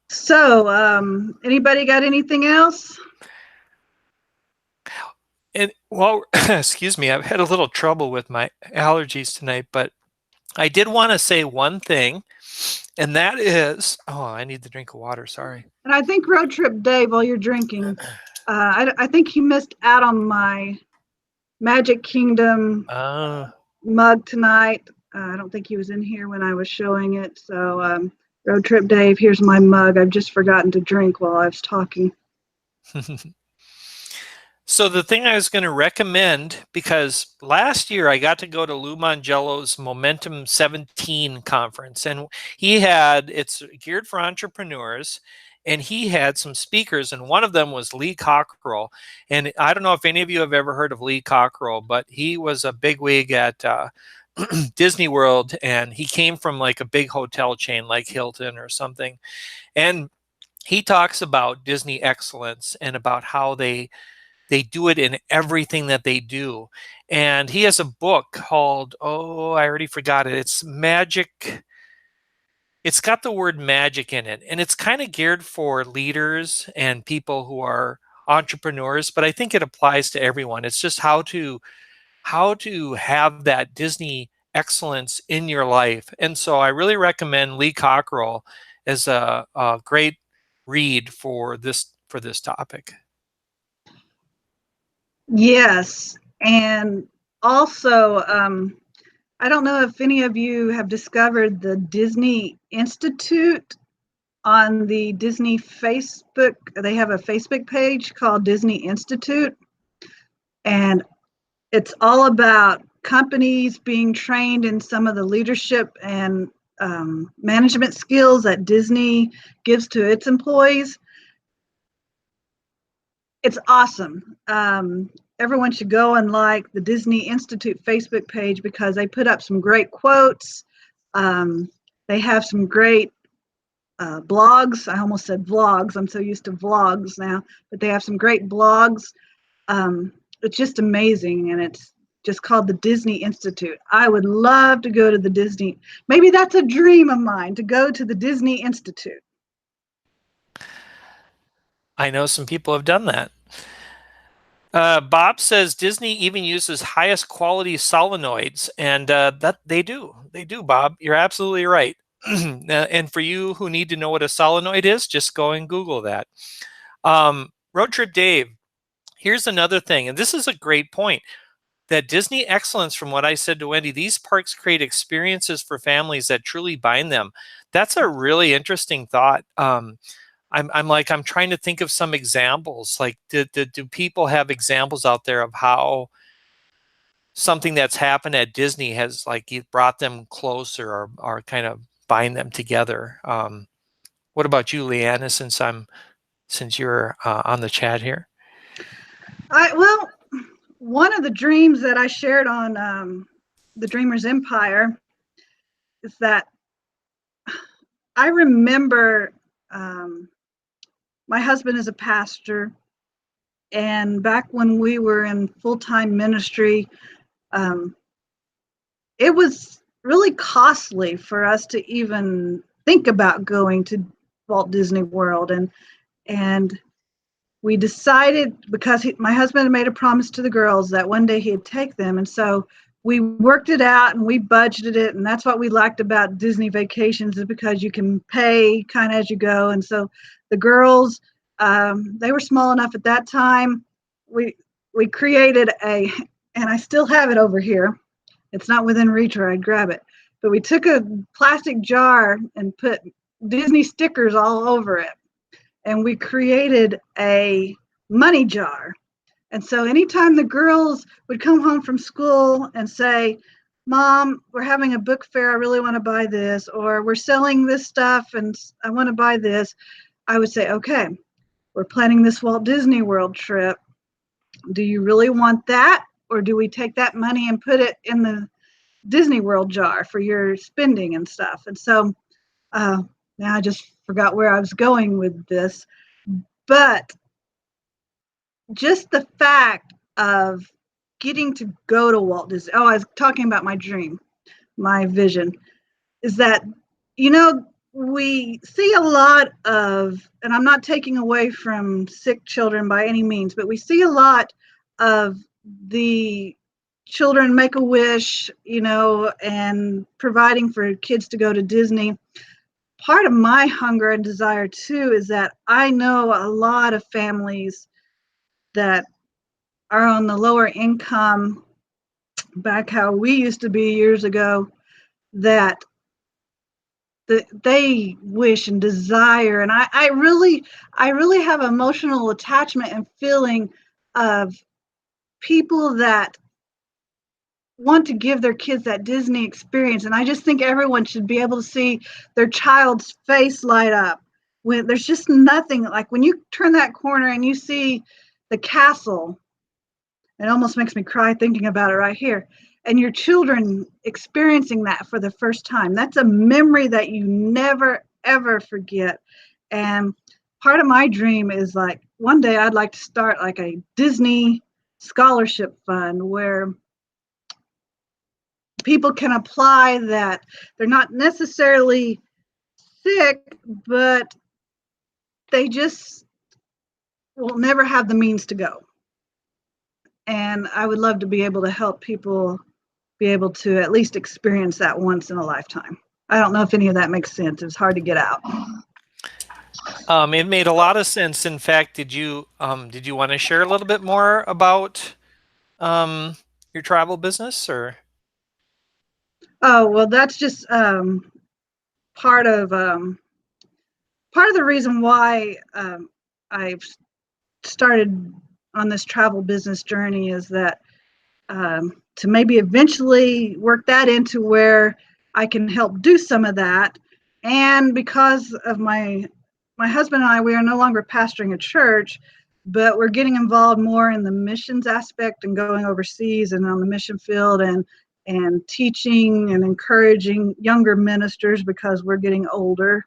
So, anybody got anything else? And well, excuse me, I've had a little trouble with my allergies tonight, but I did want to say one thing, and that is, oh, I need to drink of water. Sorry. And I think Road Trip Dave, while you're drinking, I think he missed out on my Magic Kingdom mug tonight. I don't think he was in here when I was showing it. So, Road Trip Dave, here's my mug. I've just forgotten to drink while I was talking. So the thing I was going to recommend, because last year I got to go to Lou Mongello's Momentum 17 conference, and it's geared for entrepreneurs, and he had some speakers, and one of them was Lee Cockrell. And I don't know if any of you have ever heard of Lee Cockrell, but he was a bigwig at Disney World, and he came from like a big hotel chain like Hilton or something. And he talks about Disney excellence and about how they do it in everything that they do. And he has a book called, oh, I already forgot it. It's Magic. It's got the word magic in it. And it's kind of geared for leaders and people who are entrepreneurs, but I think it applies to everyone. It's just how to have that Disney excellence in your life. And so I really recommend Lee Cockrell as a great read for this topic. Yes, and also, I don't know if any of you have discovered the Disney Institute on the Disney Facebook. They have a Facebook page called Disney Institute, and it's all about companies being trained in some of the leadership and management skills that Disney gives to its employees. It's awesome. Everyone should go and like the Disney Institute Facebook page because they put up some great quotes. They have some great blogs. I almost said vlogs. I'm so used to vlogs now, but they have some great blogs. It's just amazing, and it's just called the Disney Institute. I would love to go to the Disney. Maybe that's a dream of mine, to go to the Disney Institute. I know some people have done that. Bob says Disney even uses highest quality solenoids, and that they do. They do, Bob. You're absolutely right. And for you who need to know what a solenoid is, just go and Google that. Road Trip Dave, here's another thing, and this is a great point. That Disney excellence, from what I said to Wendy, these parks create experiences for families that truly bind them. That's a really interesting thought. I'm trying to think of some examples. Like, do people have examples out there of how something that's happened at Disney has like brought them closer or kind of bind them together? What about you, Leanna? Since you're on the chat here. Well, one of the dreams that I shared on the Dreamer's Empire is that I remember my husband is a pastor, and back when we were in full-time ministry, it was really costly for us to even think about going to Walt Disney World, and we decided, because my husband had made a promise to the girls that one day he'd take them, and so we worked it out and we budgeted it, and that's what we liked about Disney vacations, is because you can pay kind of as you go. And so the girls, they were small enough at that time. We created and I still have it over here. It's not within reach or I'd grab it, but we took a plastic jar and put Disney stickers all over it, and we created a money jar. And so anytime the girls would come home from school and say, Mom, we're having a book fair, I really want to buy this, or we're selling this stuff and I want to buy this, I would say, okay, we're planning this Walt Disney World trip. Do you really want that? Or do we take that money and put it in the Disney World jar for your spending and stuff? And so now I just forgot where I was going with this, but just the fact of getting to go to Walt Disney. Oh, I was talking about my dream, my vision, is that, we see a lot of, and I'm not taking away from sick children by any means, but we see a lot of the children make a wish, and providing for kids to go to Disney. Part of my hunger and desire too is that I know a lot of families that are on the lower income, back how we used to be years ago, that they wish and desire, and I really have emotional attachment and feeling of people that want to give their kids that Disney experience. And I just think everyone should be able to see their child's face light up when there's just nothing like when you turn that corner and you see the castle. It almost makes me cry thinking about it right here. And your children experiencing that for the first time. That's a memory that you never, ever forget. And part of my dream is like, one day I'd like to start like a Disney scholarship fund where people can apply that they're not necessarily sick, but they just will never have the means to go. And I would love to be able to help people be able to at least experience that once in a lifetime. I don't know if any of that makes sense. It's hard to get out. It made a lot of sense. In fact, did you want to share a little bit more about your travel business, or? Oh, well, that's just part of the reason why I've started on this travel business journey, is that to maybe eventually work that into where I can help do some of that. And because of my husband and I, we are no longer pastoring a church, but we're getting involved more in the missions aspect and going overseas and on the mission field and teaching and encouraging younger ministers because we're getting older.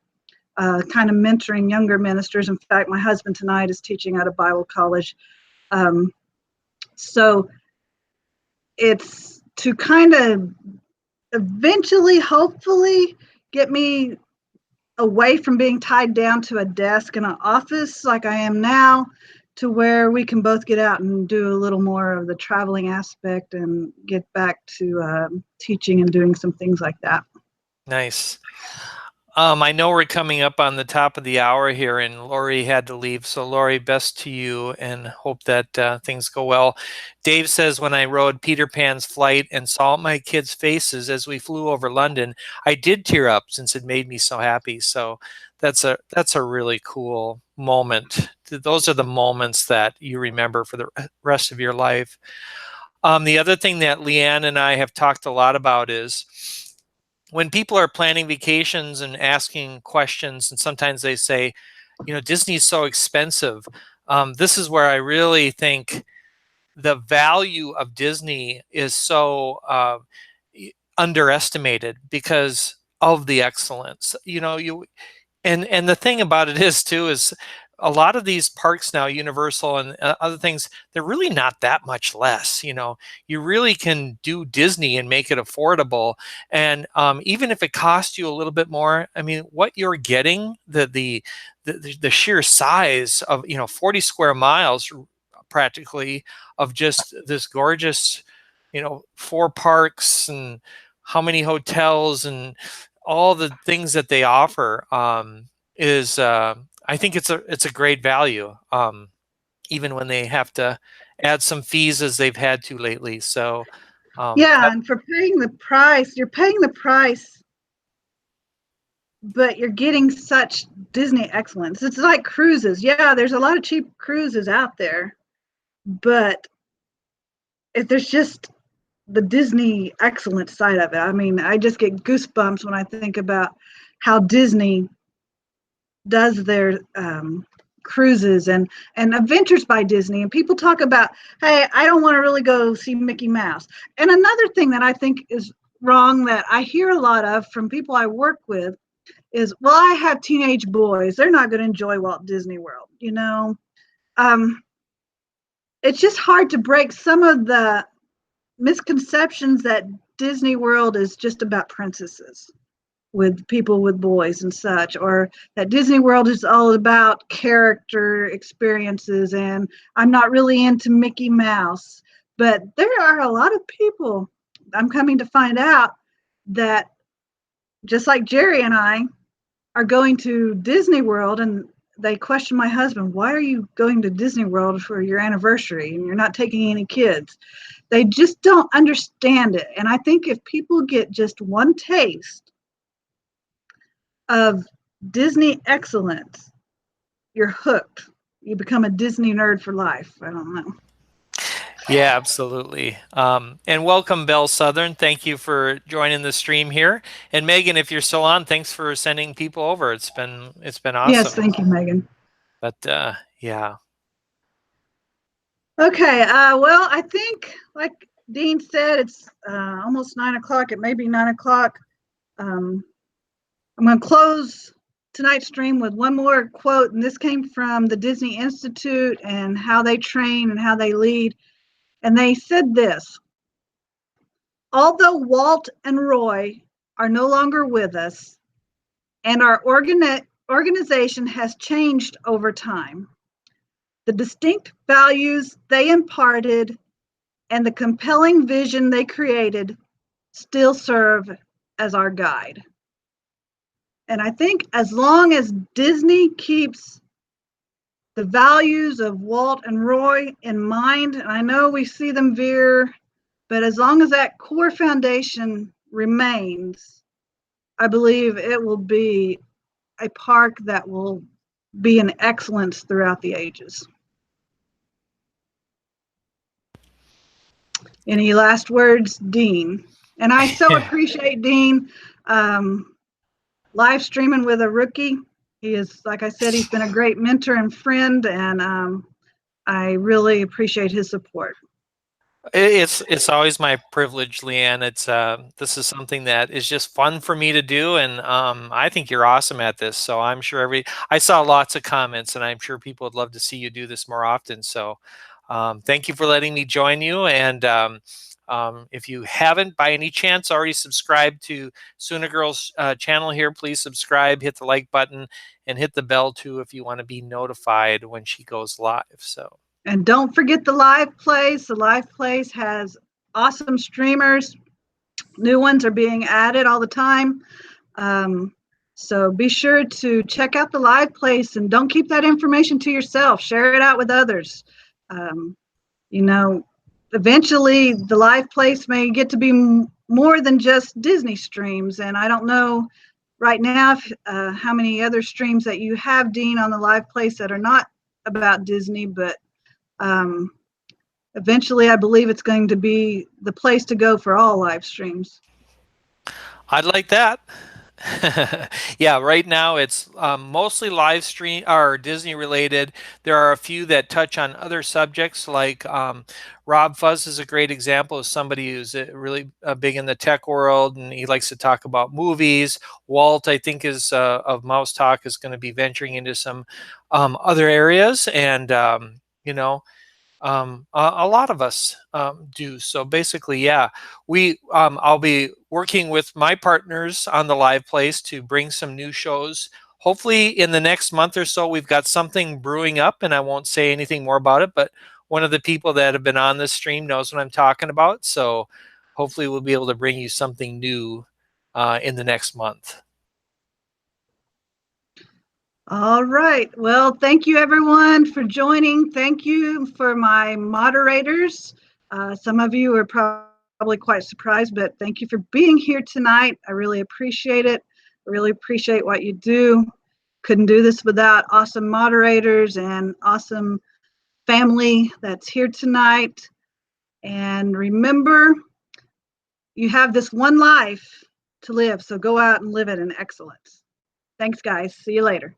kind of mentoring younger ministers. In fact, my husband tonight is teaching at a Bible college. So it's to kind of eventually, hopefully, get me away from being tied down to a desk in an office like I am now, to where we can both get out and do a little more of the traveling aspect and get back to teaching and doing some things like that. Nice. I know we're coming up on the top of the hour here, and Lori had to leave. So, Lori, best to you, and hope that things go well. Dave says, when I rode Peter Pan's flight and saw my kids' faces as we flew over London, I did tear up since it made me so happy. So that's a really cool moment. Those are the moments that you remember for the rest of your life. The other thing that Leanne and I have talked a lot about is when people are planning vacations and asking questions, and sometimes they say, Disney's so expensive. This is where I really think the value of Disney is so underestimated because of the excellence. And the thing about it is too is a lot of these parks now, Universal and other things, they're really not that much less. You really can do Disney and make it affordable. And even if it costs you a little bit more, I mean, what you're getting, the sheer size of 40 square miles practically of just this gorgeous, 4 parks and how many hotels and all the things that they offer is I think it's a great value, even when they have to add some fees as they've had to lately. So yeah, and for paying the price, you're paying the price, but you're getting such Disney excellence. It's like cruises. Yeah, there's a lot of cheap cruises out there, but if there's just the Disney excellence side of it. I mean, I just get goosebumps when I think about how Disney does their cruises and adventures by Disney. And people talk about, hey, I don't want to really go see Mickey Mouse. And another thing that I think is wrong that I hear a lot of from people I work with is, well, I have teenage boys. They're not going to enjoy Walt Disney World. It's just hard to break some of the misconceptions that Disney World is just about princesses with people with boys and such, or that Disney World is all about character experiences and I'm not really into Mickey Mouse. But there are a lot of people, I'm coming to find out, that just like Jerry and I are going to Disney World, and they question my husband, why are you going to Disney World for your anniversary and you're not taking any kids? They just don't understand it. And I think if people get just one taste of Disney excellence, you're hooked. You become a Disney nerd for life. I don't know. Yeah, absolutely. And welcome, Belle Southern. Thank you for joining the stream here. And Megan, if you're still on, thanks for sending people over. It's been awesome. Yes, thank you, Megan. But yeah. Okay. Well, I think, like Dean said, it's almost 9 o'clock. It may be 9 o'clock. I'm going to close tonight's stream with one more quote, and this came from the Disney Institute and how they train and how they lead. And they said this: although Walt and Roy are no longer with us, and our organization has changed over time, the distinct values they imparted and the compelling vision they created still serve as our guide. And I think as long as Disney keeps the values of Walt and Roy in mind, and I know we see them veer, but as long as that core foundation remains, I believe it will be a park that will be an excellence throughout the ages. Any last words, Dean? And I so appreciate Dean live streaming with a rookie. He is, like I said, he's been a great mentor and friend, and I really appreciate his support. It's always my privilege, Leanne. It's this is something that is just fun for me to do, and I think you're awesome at this. So I'm sure I saw lots of comments, and I'm sure people would love to see you do this more often. So thank you for letting me join you. And if you haven't, by any chance, already subscribed to Suna Girls channel here, please subscribe, hit the like button, and hit the bell too if you want to be notified when she goes live. So. And don't forget the live plays. The live plays has awesome streamers. New ones are being added all the time. So be sure to check out the live plays and don't keep that information to yourself. Share it out with others. You know, eventually the live place may get to be more than just Disney streams. And I don't know right now if, how many other streams that you have, Dean, on the live place that are not about Disney, but eventually I believe it's going to be the place to go for all live streams. I'd like that. Yeah, right now it's mostly live stream or Disney related. There are a few that touch on other subjects, like Rob Fuzz is a great example of somebody who's really big in the tech world, and he likes to talk about movies. Walt, I think, is of Mouse Talk, is going to be venturing into some other areas, and you know, a lot of us do. So basically, yeah, I'll be working with my partners on the live place to bring some new shows. Hopefully in the next month or so, we've got something brewing up, and I won't say anything more about it, but one of the people that have been on this stream knows what I'm talking about. So hopefully we'll be able to bring you something new in the next month. All right. Well, thank you everyone for joining. Thank you for my moderators. Some of you are probably quite surprised, but thank you for being here tonight. I really appreciate it. I really appreciate what you do. Couldn't do this without awesome moderators and awesome family that's here tonight. And remember, you have this one life to live, so go out and live it in excellence. Thanks, guys. See you later.